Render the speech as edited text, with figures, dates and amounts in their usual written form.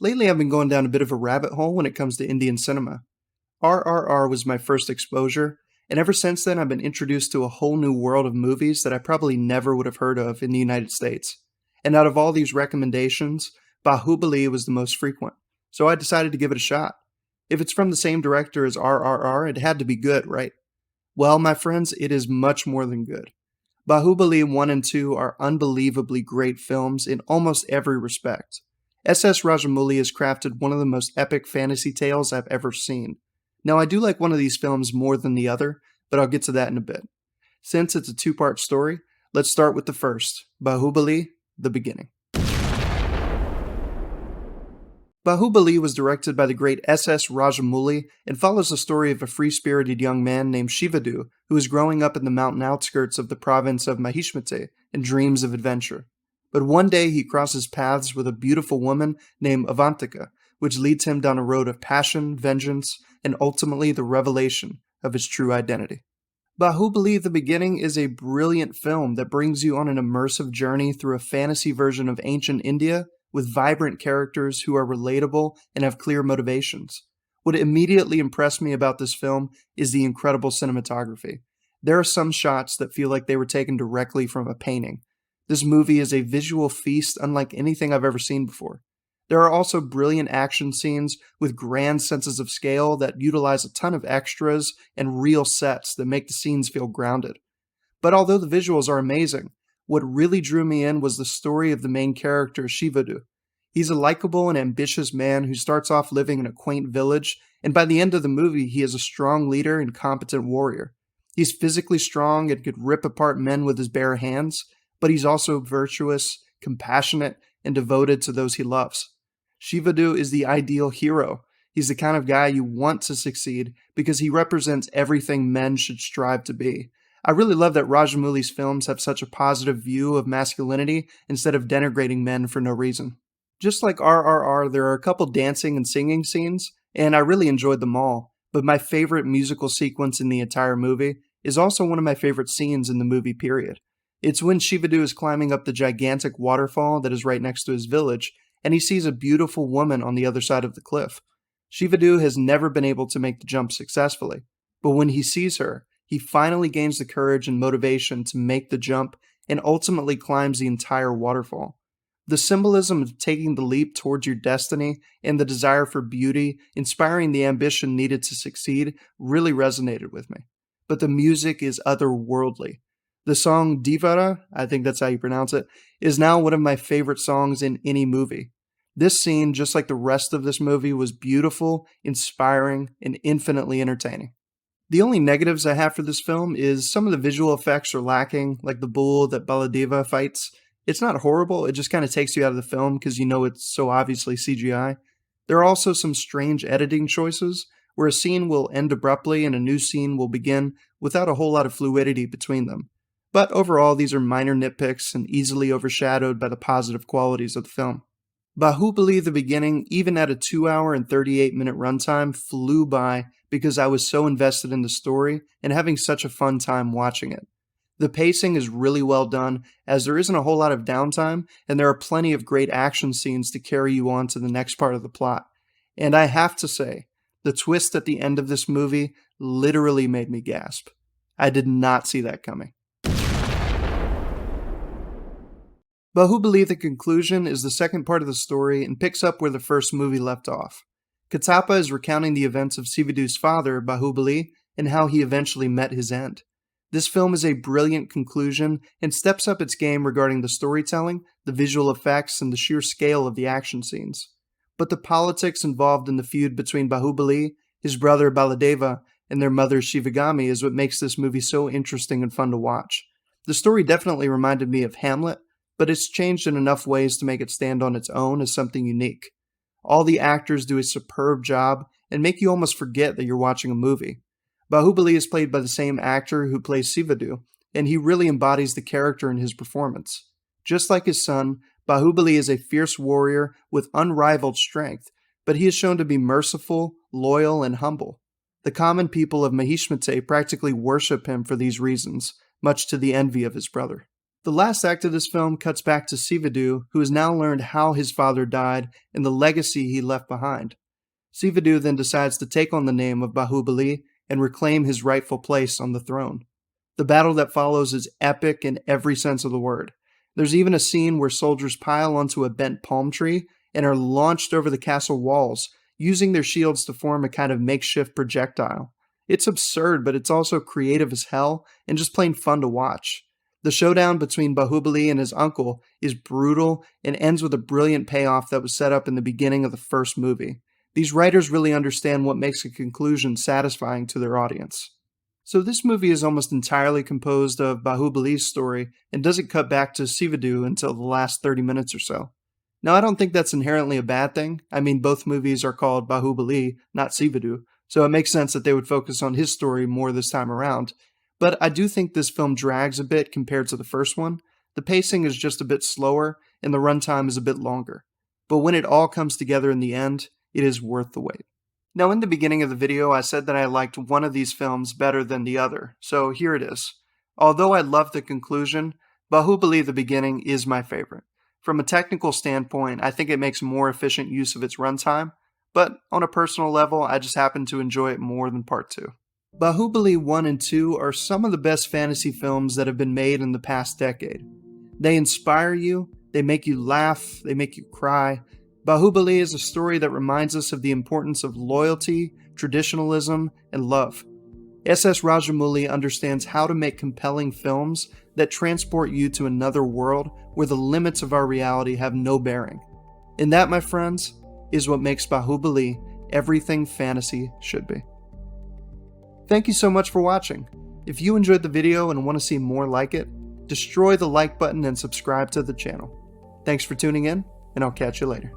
Lately, I've been going down a bit of a rabbit hole when it comes to Indian cinema. RRR was my first exposure, and ever since then, I've been introduced to a whole new world of movies that I probably never would have heard of in the United States. And out of all these recommendations, Bahubali was the most frequent, so I decided to give it a shot. If it's from the same director as RRR, it had to be good, right? Well, my friends, it is much more than good. Bahubali 1 and 2 are unbelievably great films in almost every respect. SS Rajamouli has crafted one of the most epic fantasy tales I've ever seen. Now, I do like one of these films more than the other, but I'll get to that in a bit. Since it's a two-part story, let's start with the first, Bahubali, the beginning. Bahubali was directed by the great SS Rajamouli and follows the story of a free-spirited young man named Shivadu who is growing up in the mountain outskirts of the province of Mahishmati and dreams of adventure. But one day he crosses paths with a beautiful woman named Avantika, which leads him down a road of passion, vengeance, and ultimately the revelation of his true identity. Bahubali The Beginning is a brilliant film that brings you on an immersive journey through a fantasy version of ancient India with vibrant characters who are relatable and have clear motivations. What immediately impressed me about this film is the incredible cinematography. There are some shots that feel like they were taken directly from a painting. This movie is a visual feast unlike anything I've ever seen before. There are also brilliant action scenes with grand senses of scale that utilize a ton of extras and real sets that make the scenes feel grounded. But although the visuals are amazing, what really drew me in was the story of the main character, Shivadu. He's a likable and ambitious man who starts off living in a quaint village, and by the end of the movie, he is a strong leader and competent warrior. He's physically strong and could rip apart men with his bare hands, but he's also virtuous, compassionate, and devoted to those he loves. Shivadu is the ideal hero. He's the kind of guy you want to succeed because he represents everything men should strive to be. I really love that Rajamouli's films have such a positive view of masculinity instead of denigrating men for no reason. Just like RRR, there are a couple dancing and singing scenes, and I really enjoyed them all, but my favorite musical sequence in the entire movie is also one of my favorite scenes in the movie period. It's when Shivadu is climbing up the gigantic waterfall that is right next to his village, and he sees a beautiful woman on the other side of the cliff. Shivadu has never been able to make the jump successfully, but when he sees her, he finally gains the courage and motivation to make the jump and ultimately climbs the entire waterfall. The symbolism of taking the leap towards your destiny and the desire for beauty, inspiring the ambition needed to succeed, really resonated with me. But the music is otherworldly. The song Divara, I think that's how you pronounce it, is now one of my favorite songs in any movie. This scene, just like the rest of this movie, was beautiful, inspiring, and infinitely entertaining. The only negatives I have for this film is some of the visual effects are lacking, like the bull that Baladeva fights. It's not horrible, it just kind of takes you out of the film because you know it's so obviously CGI. There are also some strange editing choices, where a scene will end abruptly and a new scene will begin without a whole lot of fluidity between them. But overall, these are minor nitpicks and easily overshadowed by the positive qualities of the film. Bahubali The Beginning, even at a 2-hour and 38-minute runtime, flew by because I was so invested in the story and having such a fun time watching it. The pacing is really well done, as there isn't a whole lot of downtime, and there are plenty of great action scenes to carry you on to the next part of the plot. And I have to say, the twist at the end of this movie literally made me gasp. I did not see that coming. Bahubali The Conclusion is the second part of the story and picks up where the first movie left off. Katapa is recounting the events of Sivadu's father, Bahubali, and how he eventually met his end. This film is a brilliant conclusion and steps up its game regarding the storytelling, the visual effects, and the sheer scale of the action scenes. But the politics involved in the feud between Bahubali, his brother Baladeva, and their mother Shivagami is what makes this movie so interesting and fun to watch. The story definitely reminded me of Hamlet, but it's changed in enough ways to make it stand on its own as something unique. All the actors do a superb job and make you almost forget that you're watching a movie. Bahubali is played by the same actor who plays Sivadu, and he really embodies the character in his performance. Just like his son, Bahubali is a fierce warrior with unrivaled strength, but he is shown to be merciful, loyal, and humble. The common people of Mahishmate practically worship him for these reasons, much to the envy of his brother. The last act of this film cuts back to Sivadu, who has now learned how his father died and the legacy he left behind. Sivadu then decides to take on the name of Bahubali and reclaim his rightful place on the throne. The battle that follows is epic in every sense of the word. There's even a scene where soldiers pile onto a bent palm tree and are launched over the castle walls, using their shields to form a kind of makeshift projectile. It's absurd, but it's also creative as hell and just plain fun to watch. The showdown between Bahubali and his uncle is brutal and ends with a brilliant payoff that was set up in the beginning of the first movie. These writers really understand what makes a conclusion satisfying to their audience. So this movie is almost entirely composed of Bahubali's story and doesn't cut back to Sivadu until the last 30 minutes or so. Now, I don't think that's inherently a bad thing. I mean, both movies are called Bahubali, not Sivadu, so it makes sense that they would focus on his story more this time around. But I do think this film drags a bit compared to the first one. The pacing is just a bit slower, and the runtime is a bit longer. But when it all comes together in the end, it is worth the wait. Now, in the beginning of the video, I said that I liked one of these films better than the other, so here it is. Although I love the conclusion, Bahubali the beginning is my favorite. From a technical standpoint, I think it makes more efficient use of its runtime, but on a personal level, I just happen to enjoy it more than Part 2. Bahubali 1 and 2 are some of the best fantasy films that have been made in the past decade. They inspire you, they make you laugh, they make you cry. Bahubali is a story that reminds us of the importance of loyalty, traditionalism, and love. S.S. Rajamouli understands how to make compelling films that transport you to another world where the limits of our reality have no bearing. And that, my friends, is what makes Bahubali everything fantasy should be. Thank you so much for watching. If you enjoyed the video and want to see more like it, destroy the like button and subscribe to the channel. Thanks for tuning in, and I'll catch you later.